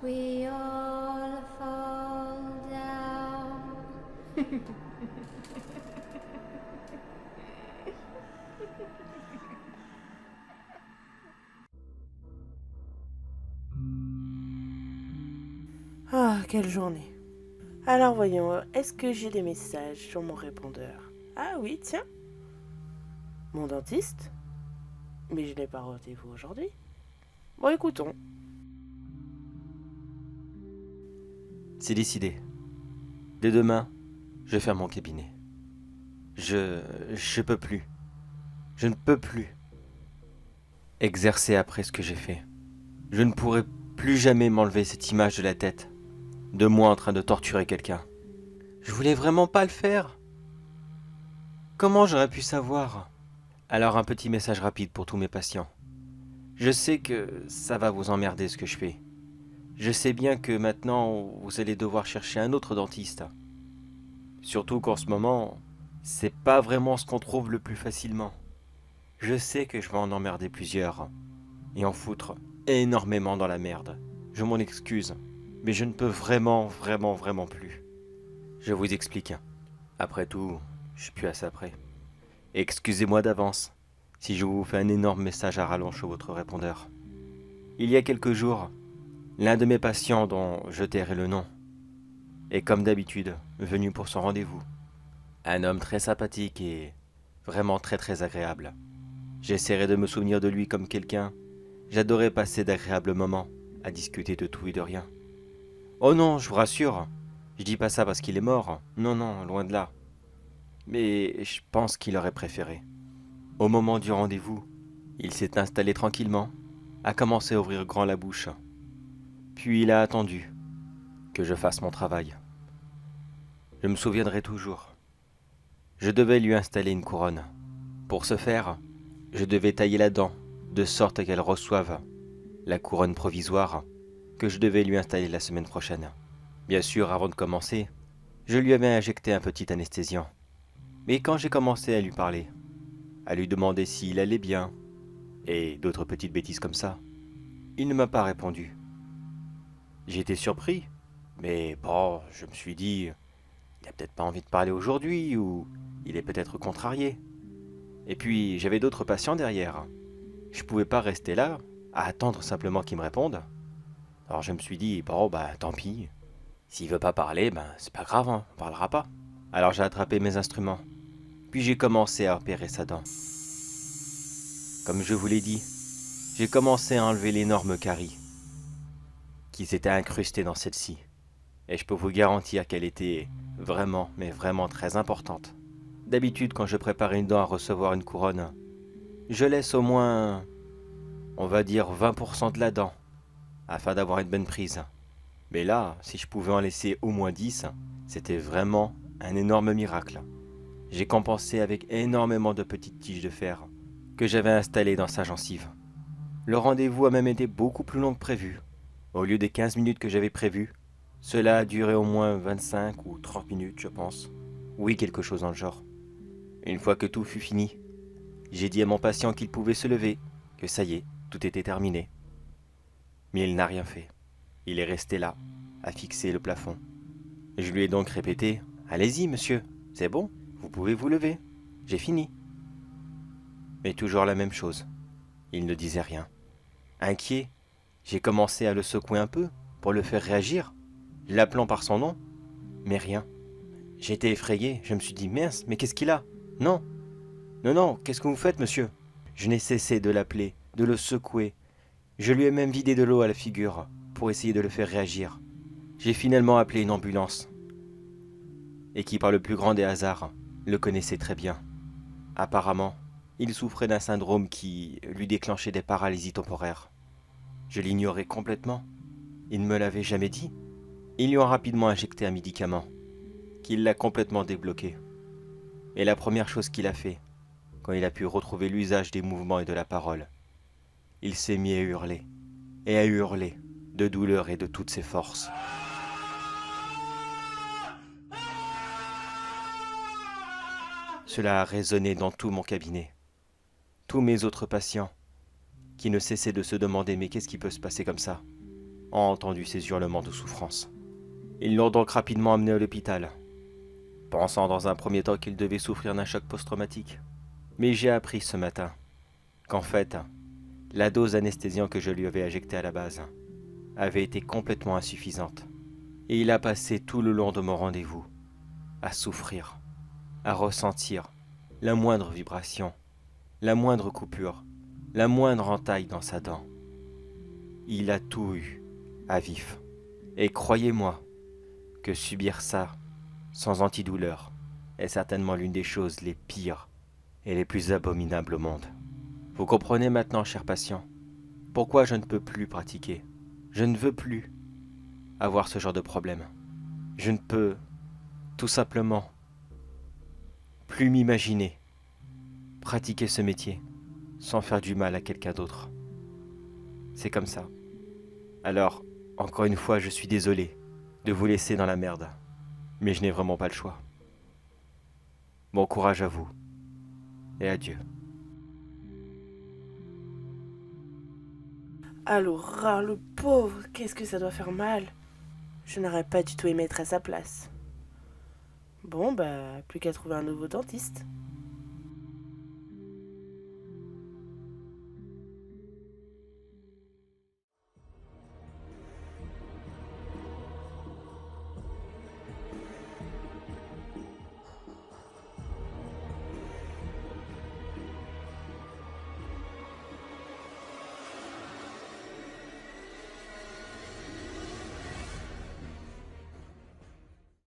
we all fall down. Ah, quelle journée. Alors voyons, est-ce que j'ai des messages sur mon répondeur? Ah oui, tiens. Mon dentiste? Mais je n'ai pas rendez-vous aujourd'hui. Bon, écoutons. C'est décidé. Dès demain, je ferme mon cabinet. Je peux plus. Je ne peux plus exercer après ce que j'ai fait. Je ne pourrai plus jamais m'enlever cette image de la tête, de moi en train de torturer quelqu'un. Je voulais vraiment pas le faire. Comment j'aurais pu savoir? Alors un petit message rapide pour tous mes patients. Je sais que ça va vous emmerder ce que je fais. Je sais bien que maintenant vous allez devoir chercher un autre dentiste. Surtout qu'en ce moment, c'est pas vraiment ce qu'on trouve le plus facilement. Je sais que je vais en emmerder plusieurs et en foutre énormément dans la merde. Je m'en excuse, mais je ne peux vraiment plus. Je vous explique. Après tout, je suis plus à ça près. Excusez-moi d'avance si je vous fais un énorme message à rallonge sur votre répondeur. Il y a quelques jours, l'un de mes patients dont je tairai le nom est comme d'habitude venu pour son rendez-vous. Un homme très sympathique et vraiment très agréable. J'essaierai de me souvenir de lui comme quelqu'un. J'adorais passer d'agréables moments à discuter de tout et de rien. Oh non, je vous rassure, je dis pas ça parce qu'il est mort. Non, loin de là. Mais je pense qu'il aurait préféré. Au moment du rendez-vous, il s'est installé tranquillement, a commencé à ouvrir grand la bouche. Puis il a attendu que je fasse mon travail. Je me souviendrai toujours. Je devais lui installer une couronne. Pour ce faire, je devais tailler la dent de sorte qu'elle reçoive la couronne provisoire que je devais lui installer la semaine prochaine. Bien sûr, avant de commencer, je lui avais injecté un petit anesthésiant. Mais quand j'ai commencé à lui parler, à lui demander s'il allait bien, et d'autres petites bêtises comme ça, il ne m'a pas répondu. J'ai été surpris, mais bon, je me suis dit, il a peut-être pas envie de parler aujourd'hui, ou il est peut-être contrarié. Et puis, j'avais d'autres patients derrière. Je pouvais pas rester là, à attendre simplement qu'il me réponde. Alors je me suis dit, bon, bah tant pis. S'il veut pas parler, ben c'est pas grave, hein, on parlera pas. Alors j'ai attrapé mes instruments. Puis j'ai commencé à opérer sa dent. Comme je vous l'ai dit, j'ai commencé à enlever l'énorme carie qui s'était incrustée dans celle-ci. Et je peux vous garantir qu'elle était vraiment, mais vraiment très importante. D'habitude, quand je prépare une dent à recevoir une couronne, je laisse au moins, on va dire 20% de la dent, afin d'avoir une bonne prise. Mais là, si je pouvais en laisser au moins 10, c'était vraiment un énorme miracle. J'ai compensé avec énormément de petites tiges de fer que j'avais installées dans sa gencive. Le rendez-vous a même été beaucoup plus long que prévu. Au lieu des 15 minutes que j'avais prévues, cela a duré au moins 25 ou 30 minutes, je pense. Oui, quelque chose dans le genre. Une fois que tout fut fini, j'ai dit à mon patient qu'il pouvait se lever, que ça y est, tout était terminé. Mais il n'a rien fait. Il est resté là, à fixer le plafond. Je lui ai donc répété « Allez-y, monsieur, c'est bon, vous pouvez vous lever, j'ai fini. » Mais toujours la même chose. Il ne disait rien. Inquiet, j'ai commencé à le secouer un peu pour le faire réagir, l'appelant par son nom, mais rien. J'étais effrayé, je me suis dit « Mince, mais qu'est-ce qu'il a? Non, non, qu'est-ce que vous faites, monsieur ?» Je n'ai cessé de l'appeler, de le secouer. Je lui ai même vidé de l'eau à la figure pour essayer de le faire réagir. J'ai finalement appelé une ambulance et qui, par le plus grand des hasards, le connaissait très bien. Apparemment, il souffrait d'un syndrome qui lui déclenchait des paralysies temporaires. Je l'ignorais complètement. Il ne me l'avait jamais dit. Ils lui ont rapidement injecté un médicament qui l'a complètement débloqué. Et la première chose qu'il a fait, quand il a pu retrouver l'usage des mouvements et de la parole, il s'est mis à hurler, et à hurler, de douleur et de toutes ses forces. Cela a résonné dans tout mon cabinet. Tous mes autres patients, qui ne cessaient de se demander « Mais qu'est-ce qui peut se passer comme ça ?» ont entendu ses hurlements de souffrance. Ils l'ont donc rapidement amené à l'hôpital, pensant dans un premier temps qu'il devait souffrir d'un choc post-traumatique. Mais j'ai appris ce matin qu'en fait, la dose d'anesthésiant que je lui avais injectée à la base avait été complètement insuffisante. Et il a passé tout le long de mon rendez-vous à souffrir, à ressentir la moindre vibration, la moindre coupure, la moindre entaille dans sa dent. Il a tout eu à vif. Et croyez-moi que subir ça sans antidouleur est certainement l'une des choses les pires et les plus abominables au monde. Vous comprenez maintenant, cher patient, pourquoi je ne peux plus pratiquer. Je ne veux plus avoir ce genre de problème. Je ne peux, tout simplement, plus m'imaginer pratiquer ce métier sans faire du mal à quelqu'un d'autre. C'est comme ça. Alors, encore une fois, je suis désolé de vous laisser dans la merde, mais je n'ai vraiment pas le choix. Bon courage à vous, et adieu. Alors, le pauvre, qu'est-ce que ça doit faire mal. Je n'aurais pas du tout aimé être à sa place. Bon, bah, plus qu'à trouver un nouveau dentiste.